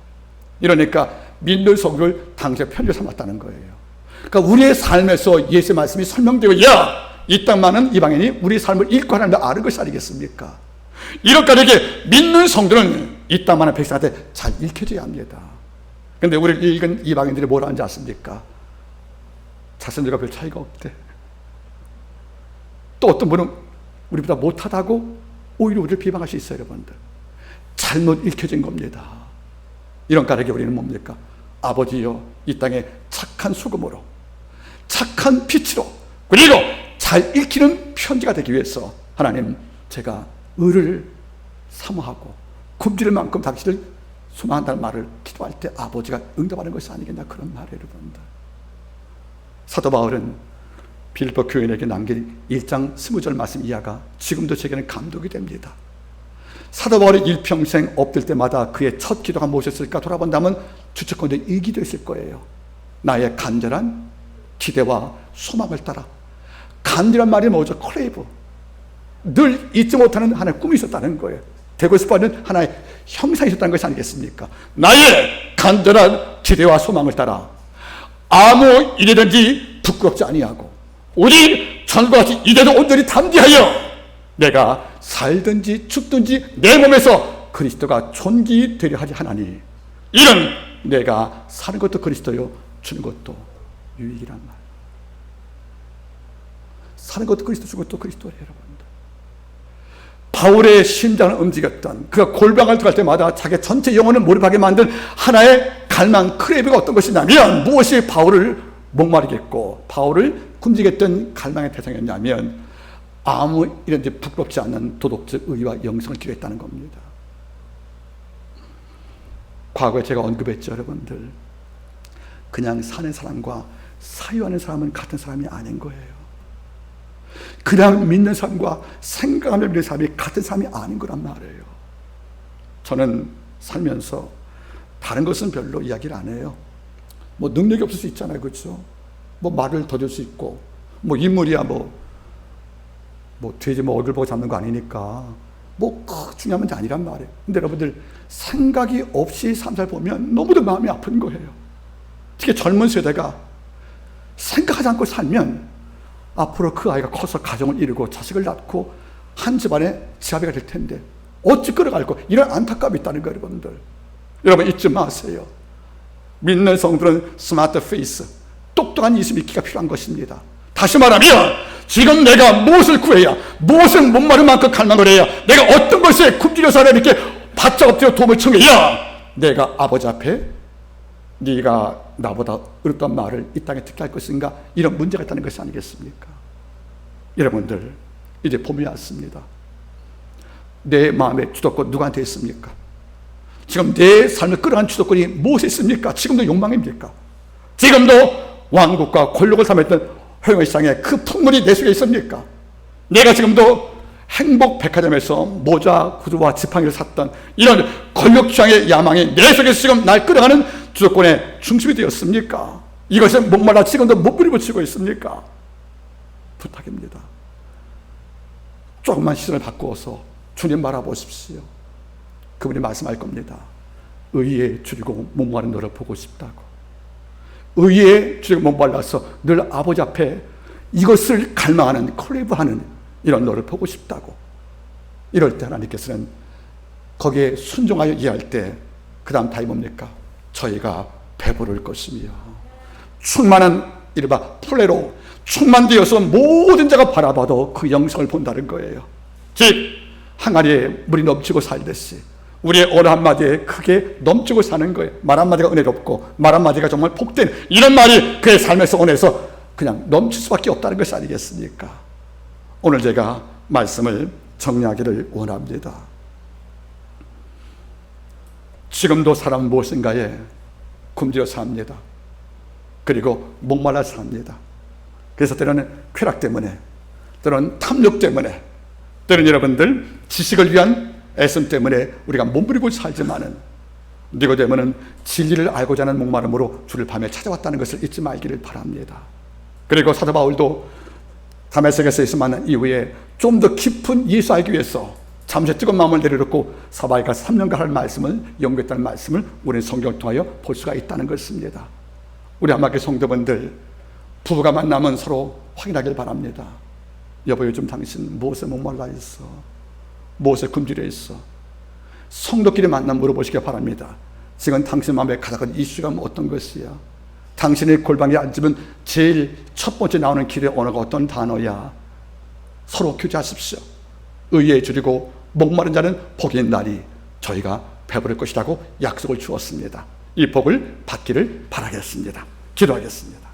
이러니까 민들 속을 당시에 편지로 삼았다는 거예요. 그러니까 우리의 삶에서 예수의 말씀이 설명되고, 이 땅 많은 이방인이 우리 삶을 읽고 하나님을 아는 것이 아니겠습니까? 이렇게 믿는 성도는 이 땅 많은 백성한테 잘 읽혀져야 합니다. 그런데 우리를 읽은 이방인들이 뭐라 하는지 아십니까? 자신들과 별 차이가 없대. 또 어떤 분은 우리보다 못하다고 오히려 우리를 비방할 수 있어요, 여러분들. 잘못 읽혀진 겁니다. 이런 까닭에 우리는 뭡니까? 아버지여, 이 땅에 착한 수금으로, 착한 빛으로, 그리고 잘 읽히는 편지가 되기 위해서 하나님, 제가 의를 사모하고 굶주릴 만큼 당신을 소망한다는 말을 기도할 때 아버지가 응답하는 것이 아니겠냐, 그런 말이에요, 여러분들. 사도 바울은 빌립보 교인에게 남긴 1장 20절 말씀 이하가 지금도 제게는 감동이 됩니다. 사도 바울의 일평생 엎들 때마다 그의 첫 기도가 무엇이었을까 돌아본다면 추측컨대 이 기도였을 거예요. 나의 간절한 기대와 소망을 따라. 간절한 말이 뭐죠? 크레이브. 늘 잊지 못하는 하나의 꿈이 있었다는 거예요. 되고 싶어하는 하나의 형상이 있었다는 것이 아니겠습니까? 나의 간절한 기대와 소망을 따라 아무 일이든지 부끄럽지 아니하고 우리 전과 같이 이제도 온전히 담대하여 내가 살든지 죽든지 내 몸에서 그리스도가 존귀되려 하지 하나니, 이는 내가 사는 것도 그리스도요 주는 것도 유익이란 말. 사는 것도 그리스도, 주는 것도 그리스도예요, 여러분들. 바울의 심장을 움직였던, 그가 골방을 들어갈 때마다 자기 전체 영혼을 몰입하게 만든 하나의 갈망, 크레이브가 어떤 것이냐면, 무엇이 바울을 목마르겠고 바울을 굶주렸던 갈망의 대상이었냐면 아무 이런지 부끄럽지 않는 도덕적 의와 영성을 기르겠다는 겁니다. 과거에 제가 언급했죠, 여러분들. 그냥 사는 사람과 사유하는 사람은 같은 사람이 아닌 거예요. 그냥 믿는 사람과 생각하며 믿는 사람이 같은 사람이 아닌 거란 말이에요. 저는 살면서 다른 것은 별로 이야기를 안 해요. 뭐 능력이 없을 수 있잖아요, 그렇죠? 뭐 말을 더딜 수 있고, 뭐 인물이야 뭐 돼지 뭐 얼굴 보고 잡는 거 아니니까 뭐 중요한 문제 아니란 말이에요. 근데 여러분들, 생각이 없이 삶을 보면 너무도 마음이 아픈 거예요. 특히 젊은 세대가 생각하지 않고 살면 앞으로 그 아이가 커서 가정을 이루고 자식을 낳고 한 집안의 지아비가 될 텐데 어찌 끌어갈 거, 이런 안타까움이 있다는 거예요, 여러분들. 여러분, 잊지 마세요. 믿는 성도는 스마트 페이스, 똑똑한 이심 있기가 필요한 것입니다. 다시 말하면 지금 내가 무엇을 구해야, 무엇을 목마른 만큼 갈망을 해야, 내가 어떤 것에 굶주려서 이렇게 바짝 엎드려 도움을 청해야 내가 아버지 앞에 네가 나보다 어렵던 말을 이 땅에 듣게 할 것인가, 이런 문제가 있다는 것이 아니겠습니까? 여러분들, 이제 봄이 왔습니다. 내 마음의 주도권 누구한테 있습니까? 지금 내 삶을 끌어간 주도권이 무엇에 있습니까? 지금도 욕망입니까? 지금도 왕국과 권력을 삼았던 허영의 시장에 그 풍물이 내 속에 있습니까? 내가 지금도 행복 백화점에서 모자, 구두와 지팡이를 샀던 이런 권력 취향의 야망이 내 속에서 지금 날 끌어가는 주도권의 중심이 되었습니까? 이것을 목말라 지금도 못 부리붙이고 있습니까? 부탁입니다. 조금만 시선을 바꾸어서 주님 바라보십시오. 그분이 말씀할 겁니다. 의에 줄이고 목마른 너를 보고 싶다고. 의에 줄이고 목말라서 늘 아버지 앞에 이것을 갈망하는, 크레이브하는 이런 너를 보고 싶다고. 이럴 때 하나님께서는 거기에 순종하여 이해할 때 그 다음 답이 뭡니까? 저희가 배부를 것이며 충만한 이른바 플레로 충만되어서 모든 자가 바라봐도 그 영성을 본다는 거예요. 즉 항아리에 물이 넘치고 살듯이 우리의 언어 한마디에 크게 넘치고 사는 거예요. 말 한마디가 은혜롭고 말 한마디가 정말 복된 이런 말이 그의 삶에서 원해서 그냥 넘칠 수밖에 없다는 것이 아니겠습니까? 오늘 제가 말씀을 정리하기를 원합니다. 지금도 사람은 무엇인가에 굶주려 삽니다. 그리고 목말라 삽니다. 그래서 때로는 쾌락 때문에, 때로는 탐욕 때문에, 때로는 여러분들 지식을 위한 애씀 때문에 우리가 몸부리고 살지만은 니고데모는 진리를 알고자 하는 목마름으로 주를 밤에 찾아왔다는 것을 잊지 말기를 바랍니다. 그리고 사도 바울도 다메섹에서 만난 이후에 좀 더 깊은 예수 알기 위해서 잠시 뜨거운 마음을 내려놓고 사바에 가서 3년간 할 말씀을 연구했다는 말씀을 우리는 성경을 통하여 볼 수가 있다는 것입니다. 우리 한마디 성도분들, 부부가 만나면 서로 확인하길 바랍니다. 여보, 요즘 당신 무엇에 목말라 있어? 무엇에 굶주려 있어? 성도끼리 만나 물어보시기 바랍니다. 지금 당신 마음에 가장 큰 이슈가 어떤 것이야? 당신의 골방에 앉으면 제일 첫 번째 나오는 길의 언어가 어떤 단어야? 서로 교제하십시오. 의에 줄이고 목마른 자는 복이 있나니 저희가 배부를 것이라고 약속을 주었습니다. 이 복을 받기를 바라겠습니다. 기도하겠습니다.